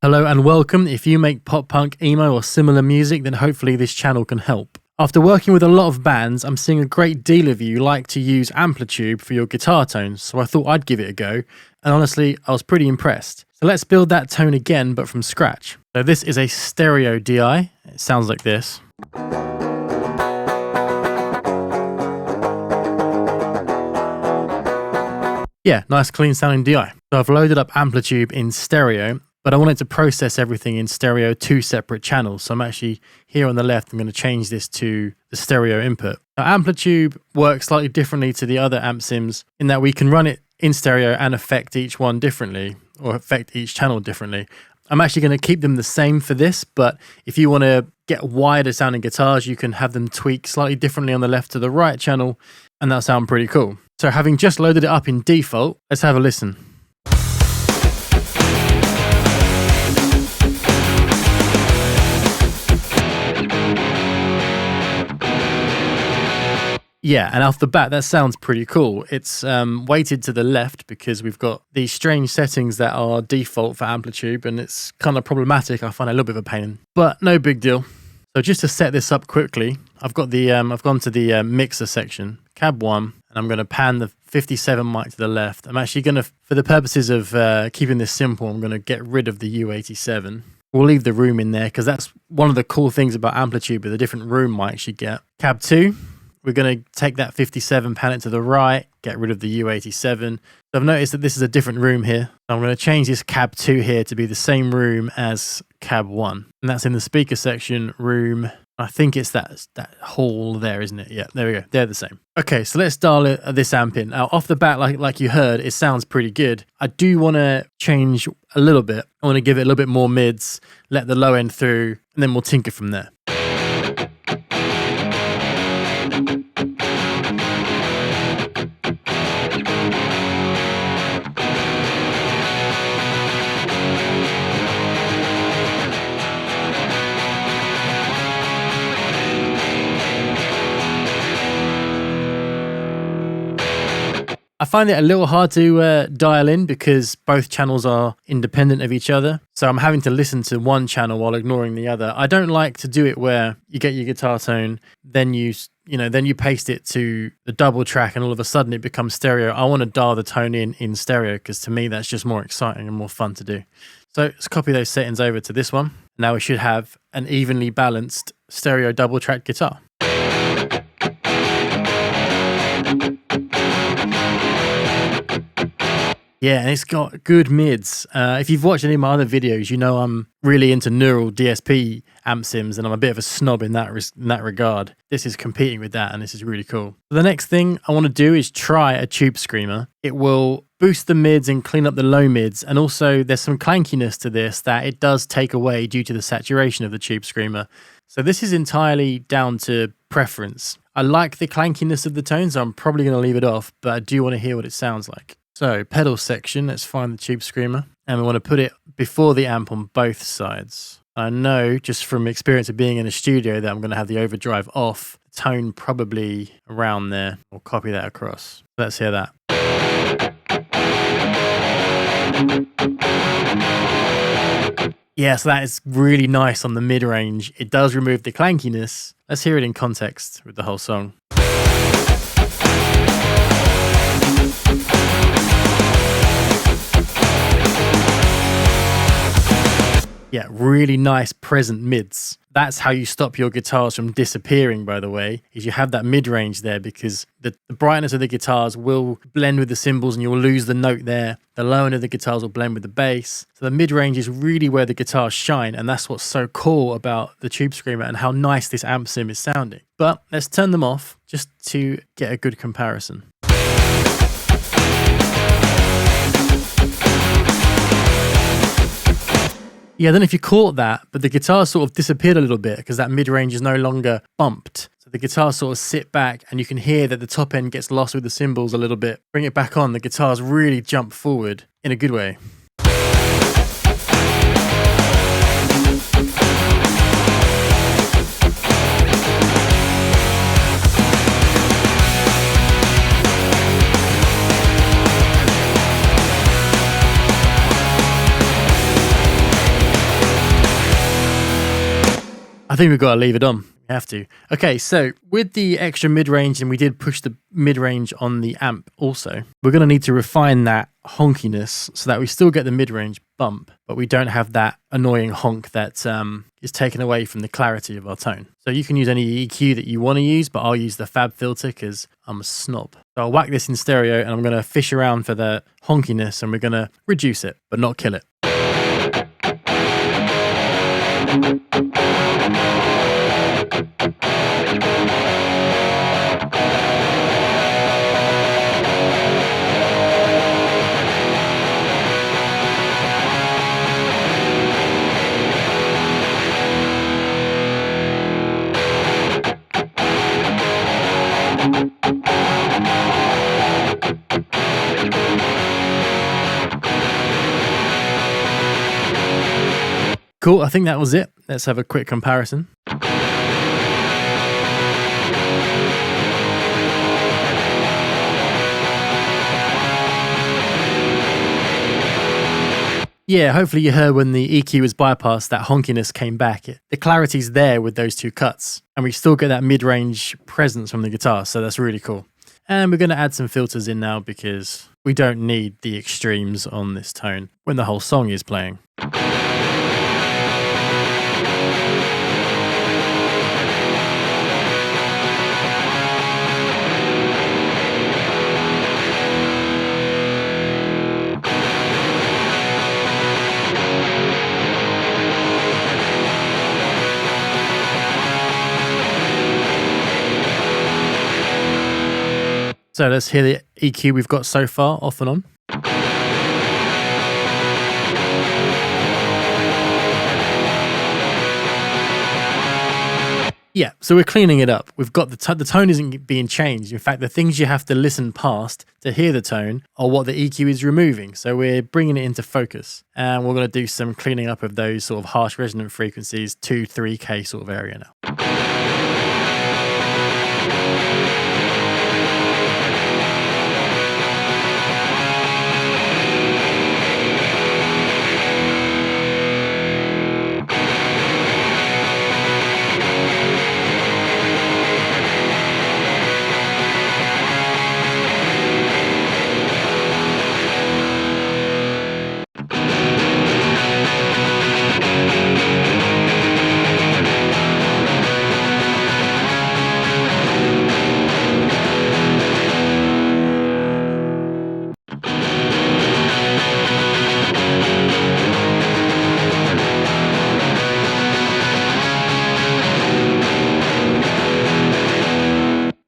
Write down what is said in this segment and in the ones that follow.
Hello and welcome. If you make pop punk, emo or similar music, then hopefully this channel can help. After working with a lot of bands, I'm seeing a great deal of you like to use Amplitube for your guitar tones, so I thought I'd give it a go, and honestly, I was pretty impressed. So let's build that tone again, but from scratch. So this is a stereo DI. It sounds like this. Yeah, nice clean sounding DI. So I've loaded up Amplitube in stereo, but I wanted to process everything in stereo 2 separate channels. So I'm actually here on the left, I'm going to change this to the stereo input. Now Amplitube works slightly differently to the other amp sims in that we can run it in stereo and affect each one differently, or affect each channel differently. I'm actually going to keep them the same for this, but if you want to get wider sounding guitars, you can have them tweak slightly differently on the left to the right channel, and that'll sound pretty cool. So having just loaded it up in default, let's have a listen. Yeah, and off the bat, that sounds pretty cool. It's weighted to the left because we've got these strange settings that are default for Amplitube, and it's kind of problematic. I find it a little bit of a pain, but no big deal. So just to set this up quickly, I've got the I've gone to the mixer section, cab 1, and I'm going to pan the 57 mic to the left. I'm actually going to, for the purposes of keeping this simple, I'm going to get rid of the U87. We'll leave the room in there because that's one of the cool things about Amplitube, with the different room mics you get. Cab 2. We're going to take that 57, pan it to the right, get rid of the U87. So I've noticed that this is a different room here. I'm going to change this cab 2 here to be the same room as cab 1. And that's in the speaker section, room. I think it's that hall there, isn't it? Yeah, there we go. They're the same. Okay, so let's dial this amp in. Now, off the bat, like you heard, it sounds pretty good. I do want to change a little bit. I want to give it a little bit more mids, let the low end through, and then we'll tinker from there. I find it a little hard to dial in because both channels are independent of each other. So I'm having to listen to one channel while ignoring the other. I don't like to do it where you get your guitar tone, then you paste it to the double track and all of a sudden it becomes stereo. I want to dial the tone in stereo because to me that's just more exciting and more fun to do. So let's copy those settings over to this one. Now we should have an evenly balanced stereo double track guitar. Yeah, and it's got good mids. If you've watched any of my other videos, you know I'm really into neural DSP amp sims, and I'm a bit of a snob in that regard. This is competing with that, and this is really cool. The next thing I want to do is try a tube screamer. It will boost the mids and clean up the low mids, and also there's some clankiness to this that it does take away due to the saturation of the tube screamer. So this is entirely down to preference. I like the clankiness of the tones, so I'm probably going to leave it off, but I do want to hear what it sounds like. So pedal section, let's find the tube screamer, and we want to put it before the amp on both sides. I know just from experience of being in a studio that I'm going to have the overdrive off, tone probably around there. We'll copy that across. Let's hear that. Yeah, so that is really nice on the mid-range. It does remove the clankiness. Let's hear it in context with the whole song. Yeah, really nice present mids. That's how you stop your guitars from disappearing, by the way, is you have that mid-range there because the brightness of the guitars will blend with the cymbals and you'll lose the note there. The low end of the guitars will blend with the bass. So the mid-range is really where the guitars shine, and that's what's so cool about the Tube Screamer and how nice this amp sim is sounding. But let's turn them off just to get a good comparison. Yeah, then if you caught that, but the guitar sort of disappeared a little bit because that mid-range is no longer bumped. So the guitar sort of sit back and you can hear that the top end gets lost with the cymbals a little bit. Bring it back on, the guitars really jump forward in a good way. I think we've got to leave it on. We have to. Okay, so with the extra mid-range, and we did push the mid-range on the amp also, we're going to need to refine that honkiness so that we still get the mid-range bump, but we don't have that annoying honk that is taken away from the clarity of our tone. So you can use any EQ that you want to use, but I'll use the Fab filter because I'm a snob. So I'll whack this in stereo and I'm going to fish around for the honkiness, and we're going to reduce it, but not kill it. Cool, I think that was it. Let's have a quick comparison. Yeah, hopefully you heard when the EQ was bypassed, that honkiness came back. The clarity's there with those two cuts, and we still get that mid-range presence from the guitar, so that's really cool. And we're going to add some filters in now because we don't need the extremes on this tone when the whole song is playing. So let's hear the EQ we've got so far, off and on. Yeah, so we're cleaning it up. We've got the tone isn't being changed. In fact, the things you have to listen past to hear the tone are what the EQ is removing. So we're bringing it into focus. And we're going to do some cleaning up of those sort of harsh resonant frequencies, 2-3K sort of area now.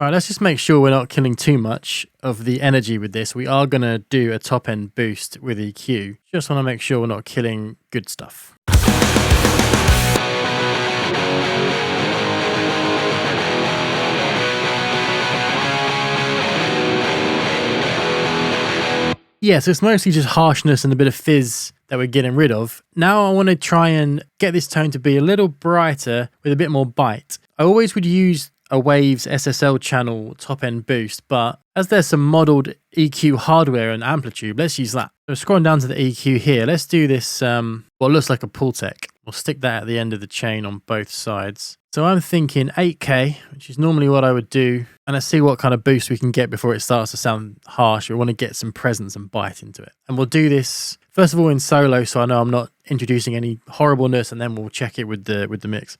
Right, let's just make sure we're not killing too much of the energy with this. We are going to do a top end boost with EQ. Just want to make sure we're not killing good stuff. Yeah, so it's mostly just harshness and a bit of fizz that we're getting rid of. Now I want to try and get this tone to be a little brighter with a bit more bite. I always would use a Waves SSL channel top end boost, but as there's some modeled EQ hardware and Amplitube, let's use that. So scrolling down to the EQ here, let's do this, what looks like a Pultec. We'll stick that at the end of the chain on both sides. So I'm thinking 8K, which is normally what I would do. And let's see what kind of boost we can get before it starts to sound harsh. We want to get some presence and bite into it. And we'll do this, first of all, in solo, so I know I'm not introducing any horribleness, and then we'll check it with the mix.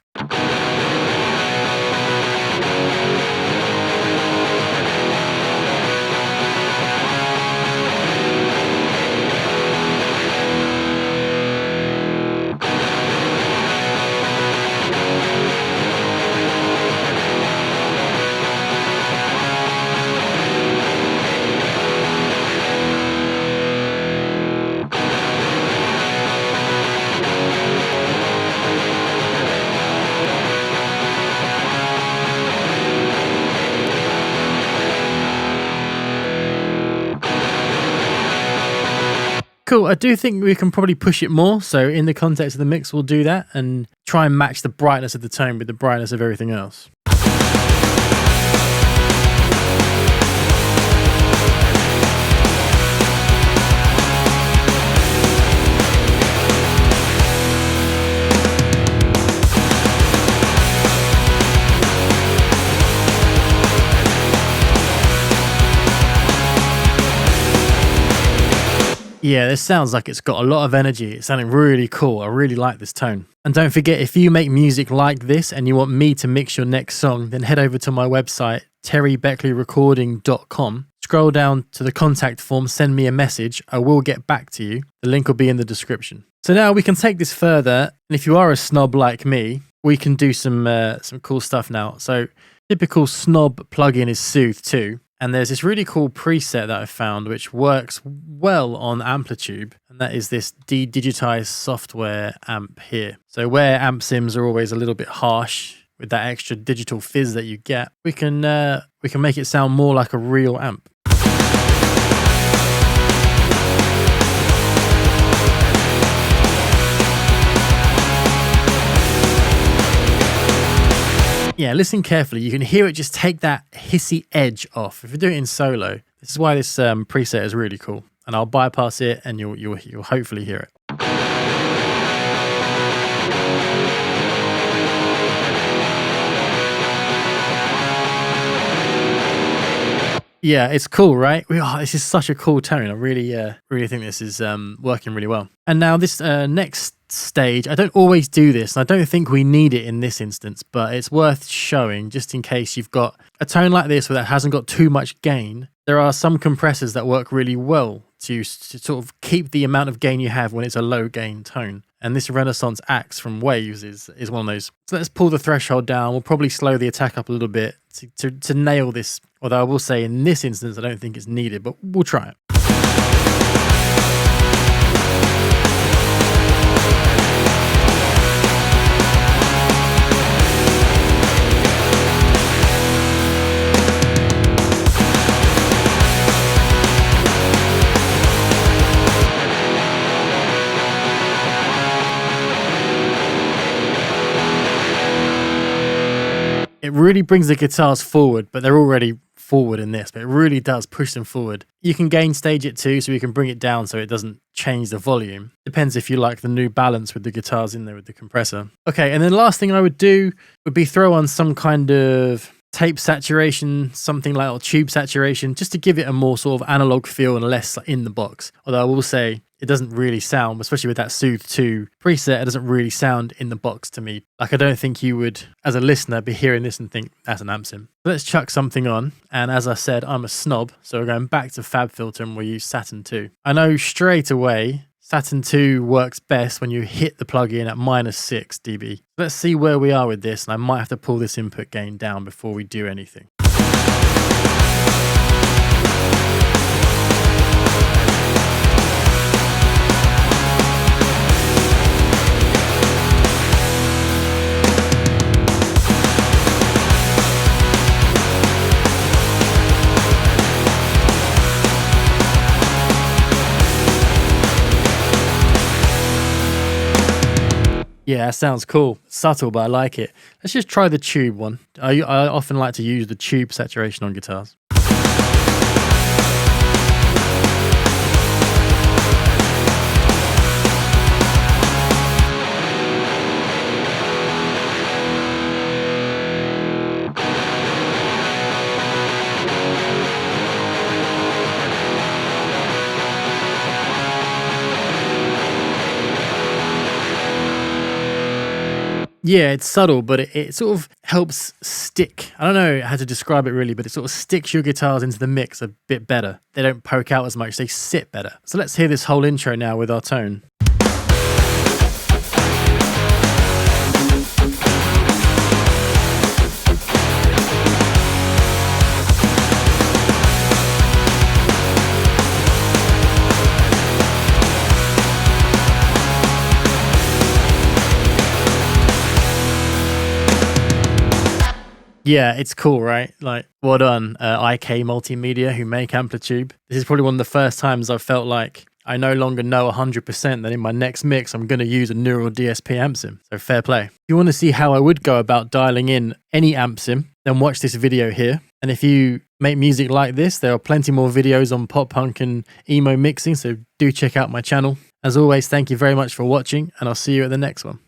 Cool, I do think we can probably push it more, so in the context of the mix we'll do that and try and match the brightness of the tone with the brightness of everything else. Yeah, this sounds like it's got a lot of energy. It's sounding really cool. I really like this tone. And don't forget, if you make music like this and you want me to mix your next song, then head over to my website, terrybeckleyrecording.com. Scroll down to the contact form, send me a message. I will get back to you. The link will be in the description. So now we can take this further. And if you are a snob like me, we can do some cool stuff now. So typical snob plugin is Soothe 2. And there's this really cool preset that I found which works well on Amplitube, and that is this de-digitized software amp here. So where amp sims are always a little bit harsh with that extra digital fizz that you get, we can make it sound more like a real amp. Yeah, listen carefully. You can hear it just take that hissy edge off. If you do it in solo, this is why this preset is really cool. And I'll bypass it, and you'll hopefully hear it. Yeah, it's cool, right? This is such a cool tone. I really think this is working really well. And now this next stage, I don't always do this, and I don't think we need it in this instance, but it's worth showing just in case you've got a tone like this where that hasn't got too much gain. There are some compressors that work really well to sort of keep the amount of gain you have when it's a low gain tone. And this Renaissance Axe from Waves is one of those. So let's pull the threshold down. We'll probably slow the attack up a little bit to nail this. Although I will say in this instance, I don't think it's needed, but we'll try it. It really brings the guitars forward, but they're already forward in this, but it really does push them forward. You can gain stage it too, so you can bring it down so it doesn't change the volume. Depends if you like the new balance with the guitars in there with the compressor. Okay, and then the last thing I would do would be throw on some kind of tape saturation, something like or tube saturation, just to give it a more sort of analog feel and less in the box. Although I will say it doesn't really sound, especially with that Soothe 2 preset, it doesn't really sound in the box to me. Like I don't think you would, as a listener, be hearing this and think that's an amp sim. Let's chuck something on, and as I said, I'm a snob, so we're going back to FabFilter and we'll use Saturn 2. I know straight away Saturn 2 works best when you hit the plugin at -6 dB. Let's see where we are with this, and I might have to pull this input gain down before we do anything. Yeah, that sounds cool. Subtle, but I like it. Let's just try the tube one. I often like to use the tube saturation on guitars. Yeah, it's subtle, but it sort of helps stick. I don't know how to describe it really, but it sort of sticks your guitars into the mix a bit better. They don't poke out as much, they sit better. So let's hear this whole intro now with our tone. Yeah, it's cool, right? Like, well done, IK Multimedia, who make Amplitube. This is probably one of the first times I've felt like I no longer know 100% that in my next mix, I'm going to use a Neural DSP amp sim. So fair play. If you want to see how I would go about dialing in any amp sim, then watch this video here. And if you make music like this, there are plenty more videos on pop punk and emo mixing, so do check out my channel. As always, thank you very much for watching, and I'll see you at the next one.